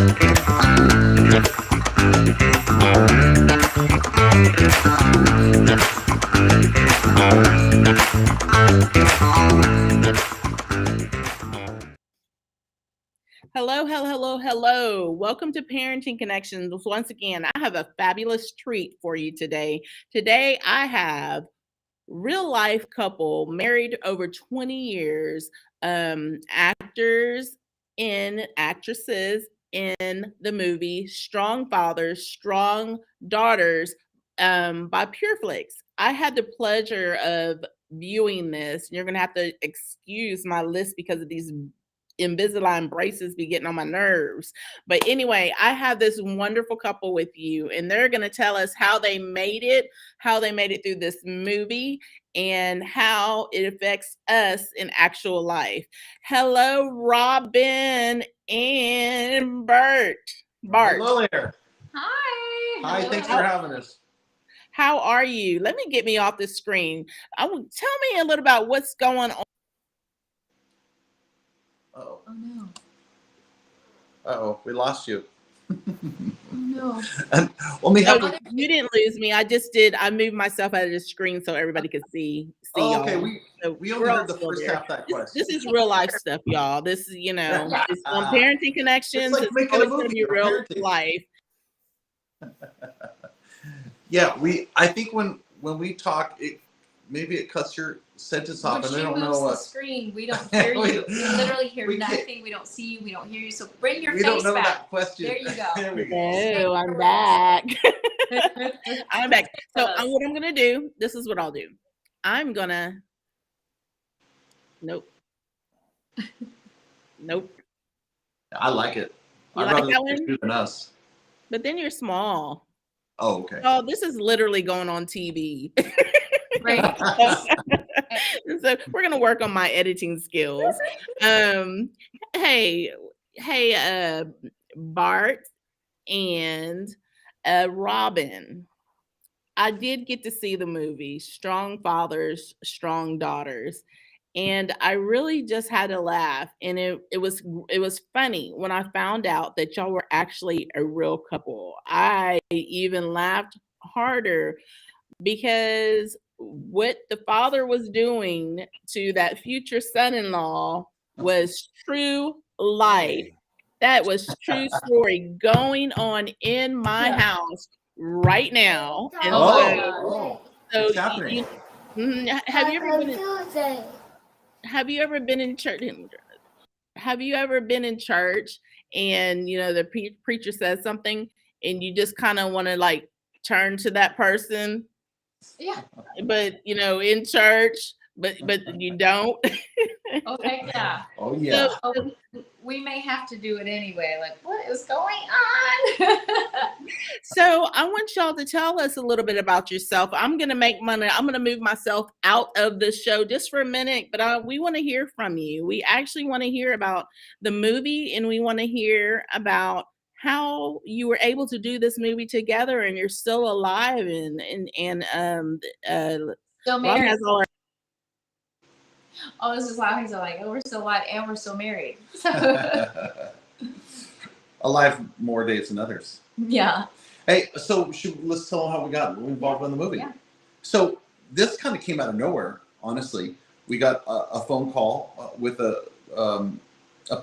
Hello, hello, hello, hello. Welcome to Parenting Connections. Once again, I have a fabulous treat for you today. Today, I have real life couple married over 20 years, actors and actresses in the movie Strong Fathers, Strong Daughters by Flix. I had the pleasure of viewing this. You're going to have to excuse my list because of these Invisalign braces be getting on my nerves. But anyway, I have this wonderful couple with you, and they're going to tell us how they made it through this movie, and how it affects us in actual life. Hello, Robin and Bart. Hello there. Hi. Hi, thanks for having us. How are you? Let me get me off the screen. Tell me a little about what's going on. Uh-oh. Oh no. Uh-oh, we lost you. Oh no. You didn't lose me. I moved myself out of the screen so everybody could see y'all. Okay, we only heard the first half of that question. This is real life stuff, y'all. This is, it's on Parenting Connections. It's like making a movie, to be real life. Yeah, I think when we talk, maybe it cuts your sentence off, and I don't know the screen. We don't hear you. We literally hear nothing. We don't see you. We don't hear you. So bring your face back. We don't know that question. There you go. There we go. I'm back. I'm back. So what I'm gonna do? This is what I'll do. I'm gonna. Nope. I like it. You I'd like rather that one? you than us. But then you're small. Oh, okay. Oh, this is literally going on TV. Right. So we're gonna work on my editing skills. Hey, Bart and Robin. I did get to see the movie Strong Fathers, Strong Daughters, and I really just had to laugh. And it was funny when I found out that y'all were actually a real couple. I even laughed harder because what the father was doing to that future son-in-law was true life. That was true story going on in my house right now. And so it's happening. Have you ever been in church? Have you ever been in church and the preacher says something and you just kind of want to like turn to that person? Yeah. But in church, but you don't. Okay, yeah. Oh yeah. So, we may have to do it anyway. Like, what is going on? So I want y'all to tell us a little bit about yourself. I'm gonna make money. I'm gonna move myself out of the show just for a minute, but we want to hear from you. We actually want to hear about the movie, and we want to hear about how you were able to do this movie together, and you're still alive, and Still married. Has all our- Oh, this is laughing. So like, we're still alive and we're still married. Alive more days than others. Yeah. Hey, so let's tell them how we got involved in the movie. Yeah. So this kind of came out of nowhere. Honestly, we got a phone call with a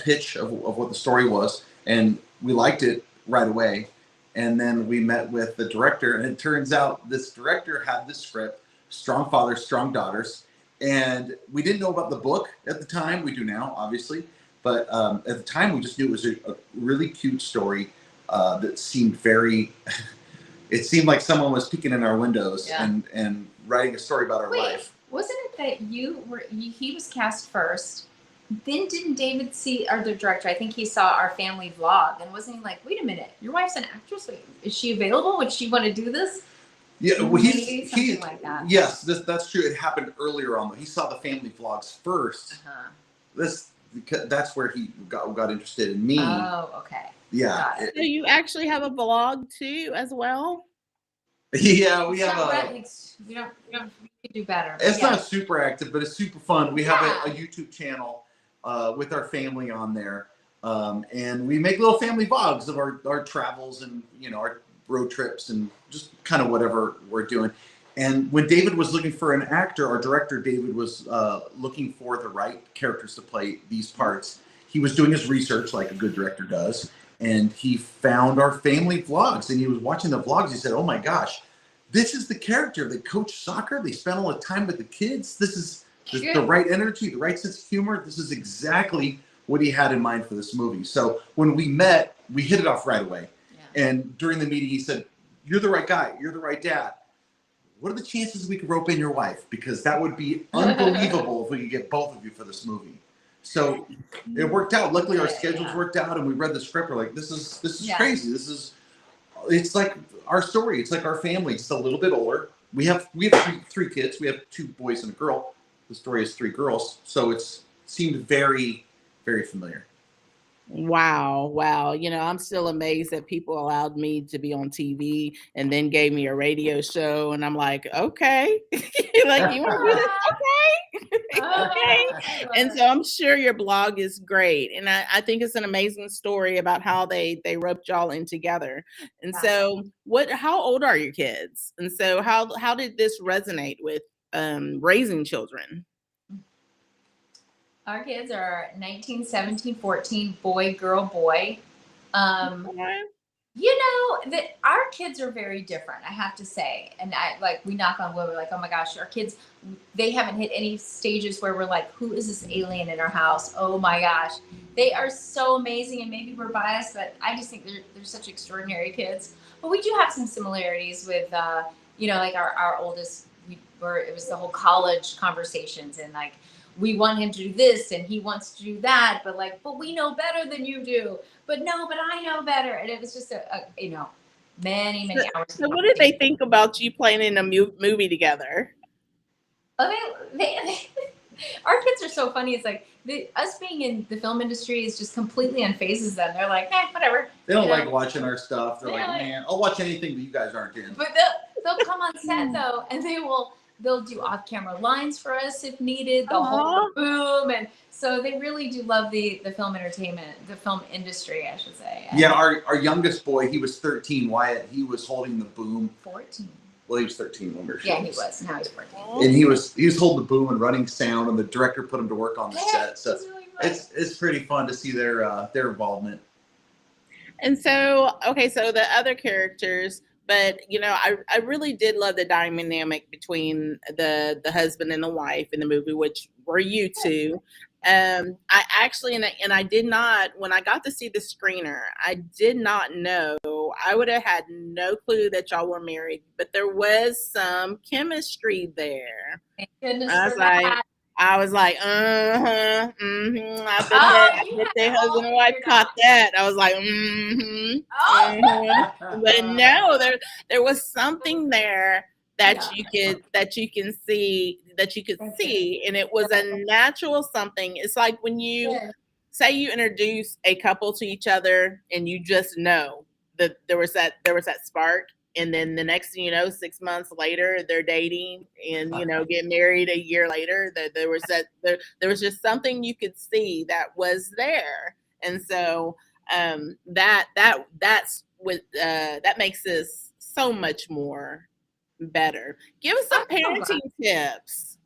pitch of what the story was, and we liked it right away. And then we met with the director, and it turns out this director had the script, Strong Fathers, Strong Daughters, and we didn't know about the book at the time. We do now, obviously, but at the time we just knew it was a really cute story that seemed very. It seemed like someone was peeking in our windows and writing a story about our life. Wasn't it that he was cast first? Then didn't David see, or the director, I think he saw our family vlog, and wasn't he like, wait a minute, your wife's an actress? Wait, is she available? Would she want to do this? Yeah, well, something like that. Yes, that's true. It happened earlier on. He saw the family vlogs first. That's where he got interested in me. Oh, okay. Yeah. So you actually have a vlog too, as well? Yeah, we have we could do better. It's not super active, but it's super fun. We have a YouTube channel with our family on there. And we make little family vlogs of our travels and our road trips and just kind of whatever we're doing. And when David was looking for an actor, our director David was looking for the right characters to play these parts. He was doing his research like a good director does, and he found our family vlogs. And he was watching the vlogs. He said, "Oh my gosh, this is the character. They coach soccer. They spend all the time with the kids. This is the right energy, the right sense of humor. This is exactly what he had in mind for this movie." So when we met, we hit it off right away. Yeah. And during the meeting, he said, "You're the right guy. You're the right dad. What are the chances we could rope in your wife? Because that would be unbelievable if we could get both of you for this movie." So it worked out. Luckily, our schedules worked out, and we read the script. We're like, "This is crazy. It's like our story. It's like our family. It's a little bit older. We have three kids. We have 2 boys and a girl. The story is 3 girls. So it seemed very, very familiar. Wow. I'm still amazed that people allowed me to be on TV and then gave me a radio show. And I'm like, okay. Like, you want to do this? Okay. Okay. And so I'm sure your blog is great. And I think it's an amazing story about how they roped y'all in together. And so how old are your kids? And so how did this resonate with raising children? Our kids are 19, 17, 14, boy, girl, boy. Our kids are very different, I have to say. And we knock on wood, we're like, oh my gosh, our kids, they haven't hit any stages where we're like, who is this alien in our house? Oh my gosh. They are so amazing, and maybe we're biased, but I just think they're such extraordinary kids. But we do have some similarities with, like our oldest, it was the whole college conversations, and like, we want him to do this and he wants to do that, but we know better than you do. But I know better. And it was just many hours. So what did they think about you playing in a movie together? Our kids are so funny. It's like us being in the film industry is just completely unfazes them. They're like, whatever. They don't like watching our stuff. They're like, man, I'll watch anything that you guys aren't in. But they'll come on set though, and they'll do off-camera lines for us if needed. They'll hold the boom, and so they really do love the film entertainment, the film industry, I should say. Yeah, our youngest boy, he was 13. Wyatt, he was holding the boom. 14. Well, he was 13 when we were shooting. Yeah, he was. Now he's 14. And he was holding the boom and running sound, and the director put him to work on the set. So really it's pretty fun to see their involvement. And so, okay, so the other characters. But, I really did love the dynamic between the husband and the wife in the movie, which were you two. I actually, and I did not, when I got to see the screener, I did not know, I would have had no clue that y'all were married, but there was some chemistry there. Thank goodness for that. I was like, I bet their husband and wife caught that. I was like, But no, there was something there that you could see, and it was a natural something. It's like when you say you introduce a couple to each other, and you just know that there was that spark. And then the next thing you know, 6 months later, they're dating and, get married a year later. There was just something you could see that was there. And so that's what that makes this so much more better. Give us some parenting tips.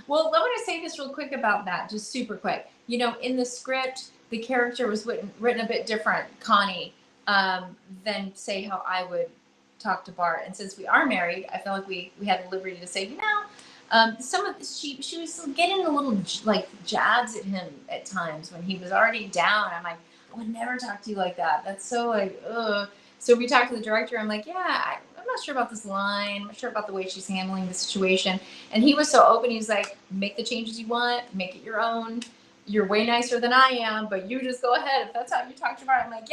Well, let me say this real quick about that, just super quick. In the script, the character was written a bit different, Connie, than say how I would talk to Bart. And since we are married, I felt like we had the liberty to say, she was getting a little jabs at him at times when he was already down. I'm like, I would never talk to you like that. That's so ugh. So we talked to the director. I'm like, I'm not sure about this line. I'm not sure about the way she's handling the situation. And he was so open. He's like, make the changes you want, make it your own. You're way nicer than I am, but you just go ahead. If that's how you talk to Bart, I'm like,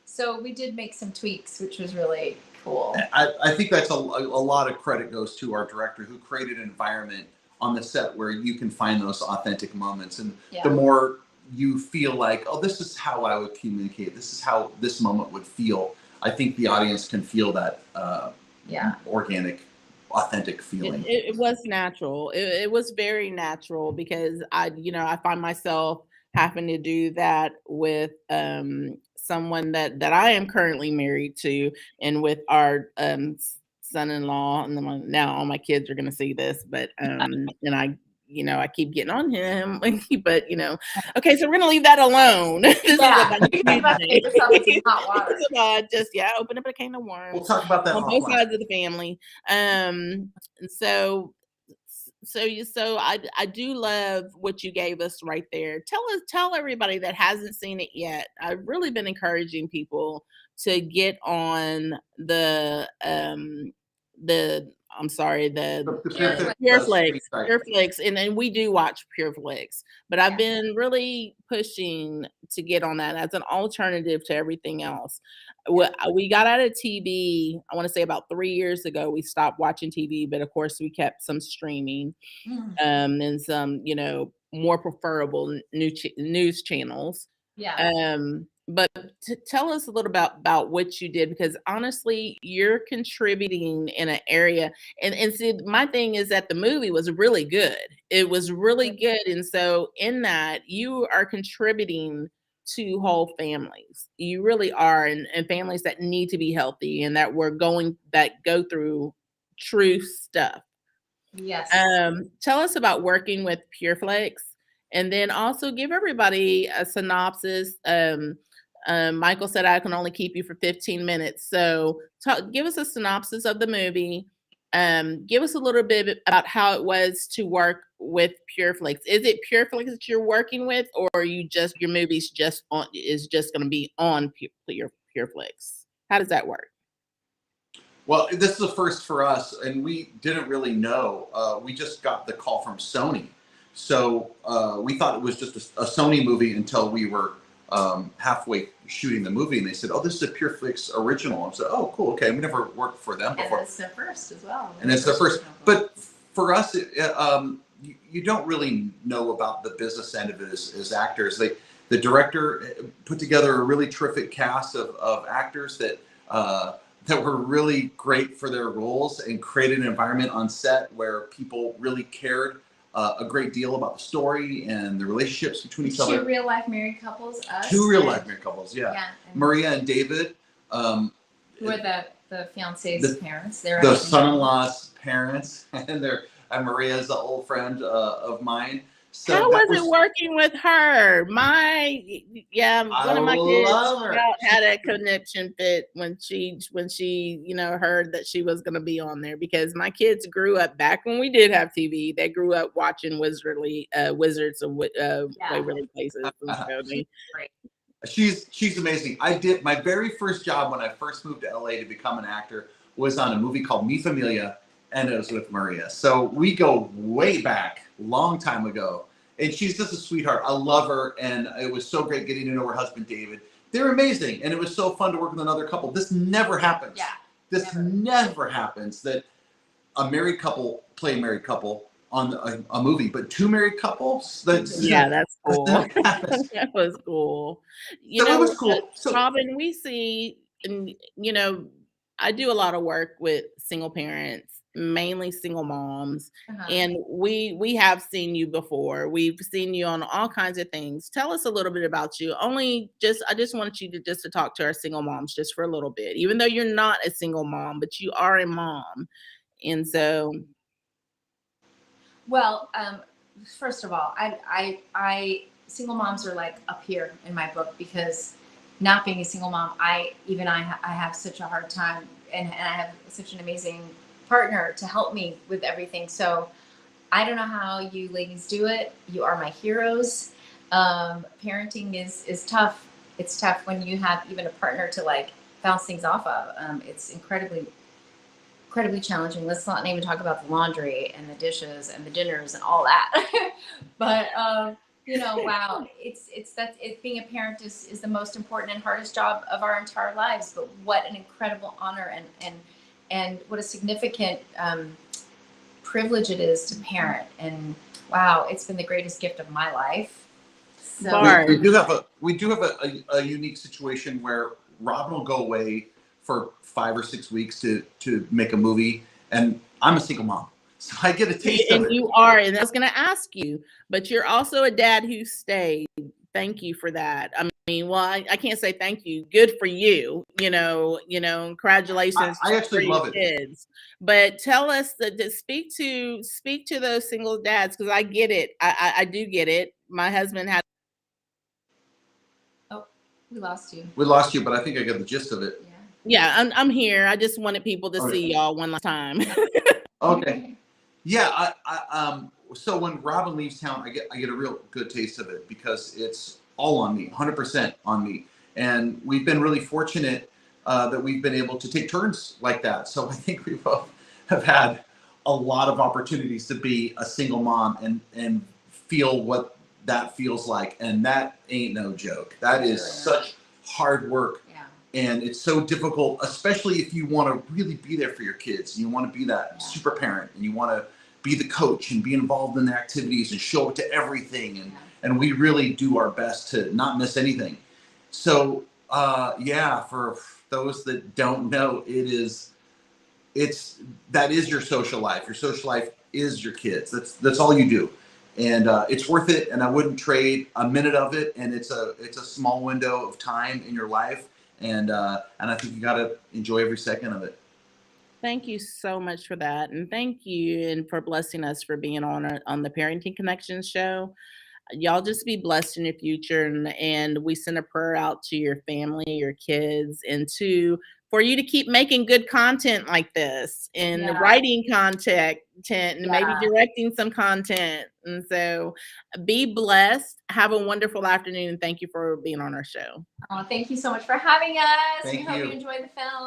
so we did make some tweaks, which was really cool. I think that's a lot of credit goes to our director, who created an environment on the set where you can find those authentic moments. And the more you feel like, oh, this is how I would communicate, this is how this moment would feel, I think the audience can feel that organic, authentic feeling. It was natural. It was very natural, because I find myself having to do that with someone that I am currently married to, and with our son-in-law. And then now all my kids are going to see this, but and I keep getting on him, but okay, so we're gonna leave that alone. This is Yeah, about you're about to get yourself in some hot water. This is about just open up a can of worms. We'll talk about that on both offline. sides of the family. And so I do love what you gave us right there. Tell everybody that hasn't seen it yet. I've really been encouraging people to get on the I'm sorry, The Pure streaming Flix, site. Pure Flix, and we do watch Pure Flix, but I've Yeah. been really pushing to get on that as an alternative to everything else. We got out of TV, I want to say about 3 years ago. We stopped watching TV, but of course we kept some streaming, and some, more preferable news channels. Yeah. But tell us a little about what you did, because honestly, you're contributing in an area. And see, my thing is that the movie was really good. It was really good. And so in that, you are contributing to whole families. You really are, and families that need to be healthy, and that go through true stuff. Yes. Tell us about working with PureFlex, and then also give everybody a synopsis. Michael said I can only keep you for 15 minutes, so give us a synopsis of the movie. Give us a little bit about how it was to work with PureFlix. Is it PureFlix that you're working with, or are your movie's just going to be on PureFlix? How does that work? Well, this is a first for us, and we didn't really know. We just got the call from Sony, so we thought it was just a Sony movie until we were halfway shooting the movie, and they said, "Oh, this is a PureFlix original." I said, "Oh, cool. Okay, we never worked for them before." And it's their first as well. And it's their first. But for us, you don't really know about the business end of it as actors. The director put together a really terrific cast of actors that were really great for their roles, and created an environment on set where people really cared a great deal about the story and the relationships between each other. Two real life married couples. Two real life married couples, yeah. Maria and David. Who are the fiance's parents? They're the son-in-law's parents, and Maria's an old friend of mine. So how was it working with her? One of my kids had a connection fit when she heard that she was going to be on there, because my kids grew up back when we did have TV. They grew up watching Wizards of Waverly Places. She's amazing. I did my very first job when I first moved to LA to become an actor was on a movie called Mi Familia, and it was with Maria. So we go way back, long time ago. And she's just a sweetheart. I love her, and it was so great getting to know her husband, David. They're amazing, and it was so fun to work with another couple. This never happens. Yeah, this never happens, that a married couple play a married couple on a movie, but two married couples? That's cool. That was cool. It was cool. So, Robin, we see, and I do a lot of work with single parents, mainly single moms, and we have seen you before. We've seen you on all kinds of things. Tell us a little bit about you. I just want you to talk to our single moms just for a little bit, even though you're not a single mom, but you are a mom. And so, well, first of all, I single moms are like up here in my book, because not being a single mom, I have such a hard time, and I have such an amazing partner to help me with everything. So I don't know how you ladies do it. You are my heroes. Parenting is tough. It's tough when you have even a partner to like bounce things off of. It's incredibly challenging. Let's not even talk about the laundry and the dishes and the dinners and all that. But wow, being a parent is the most important and hardest job of our entire lives. But what an incredible honor and what a significant privilege it is to parent. And wow, it's been the greatest gift of my life. So we do have a unique situation where Robin will go away for 5 or 6 weeks to make a movie, and I'm a single mom, so I get a taste of it. You are, and I was going to ask you, but you're also a dad who stayed Thank you for that. I mean, well, I can't say thank you. Good for you. Congratulations I for actually your love it. kids. But tell us to speak to those single dads, because I get it. I do get it. My husband had. Oh, we lost you. We lost you, but I think I got the gist of it. Yeah. Yeah, I'm here. I just wanted people to Okay. see y'all one last time. Okay. Yeah. So when Robin leaves town, I get a real good taste of it because it's all on me, 100% on me, and we've been really fortunate that we've been able to take turns like that. So I think we both have had a lot of opportunities to be a single mom and feel what that feels like, and that ain't no joke. That is Sure. such hard work. Yeah. And it's so difficult, especially if you want to really be there for your kids and you want to be that super parent and you want to be the coach and be involved in the activities and show up to everything. And we really do our best to not miss anything. So, yeah, for those that don't know, that is your social life. Your social life is your kids. That's all you do. And it's worth it. And I wouldn't trade a minute of it. And it's a small window of time in your life. And I think you got to enjoy every second of it. Thank you so much for that, and thank you and for blessing us for being on the Parenting Connections show. Y'all just be blessed in your future, and we send a prayer out to your family, your kids, and to for you to keep making good content like this and Yeah. writing content and maybe Yeah. directing some content. And so be blessed. Have a wonderful afternoon, and thank you for being on our show. Oh, thank you so much for having us. Thank We hope you. you enjoy the film.